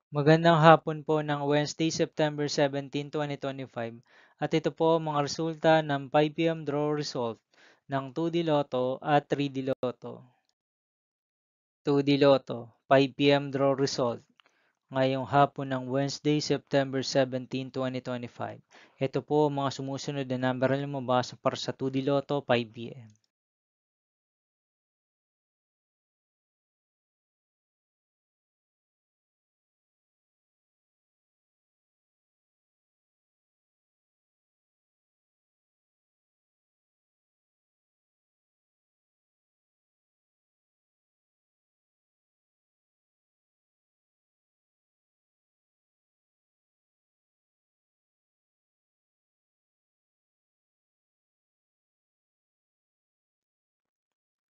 Magandang hapon po ng Wednesday, September 17, 2025. At ito po ang mga resulta ng 5 p.m. draw result ng 2D Lotto at 3D Lotto. 2D Lotto, 5 p.m. draw result ngayong hapon ng Wednesday, September 17, 2025. Ito po ang mga sumusunod na number na lumabas para sa 2D Lotto 5 p.m.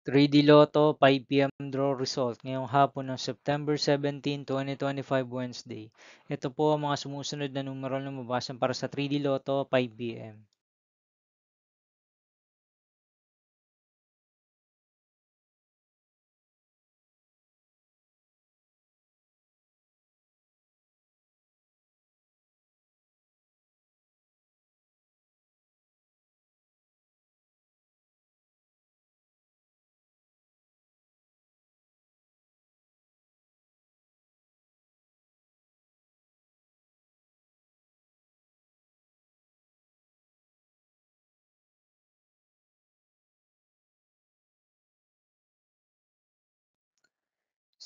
3D Lotto 5 p.m. draw result ngayong hapon ng September 17, 2025 Wednesday. Ito po ang mga sumusunod na numero na mabasan para sa 3D Lotto 5 p.m.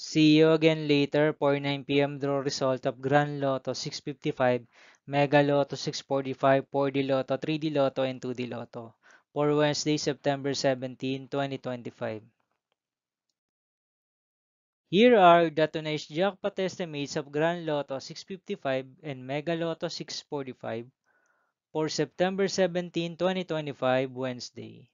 See you again later for 9 p.m. draw result of Grand Lotto 655, Mega Lotto 645, 4D Lotto, 3D Lotto, and 2D Lotto for Wednesday, September 17, 2025. Here are the tonight's jackpot estimates of Grand Lotto 655 and Mega Lotto 645 for September 17, 2025, Wednesday.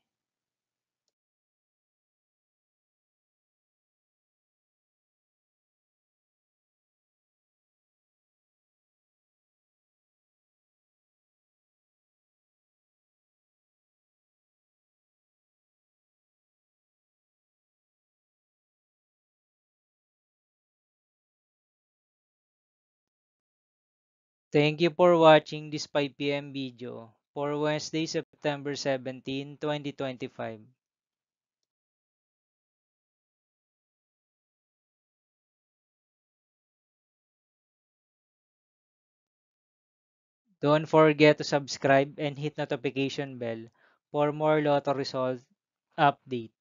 Thank you for watching this 5 p.m. video for Wednesday, September 17, 2025. Don't forget to subscribe and hit notification bell for more Lotto result update.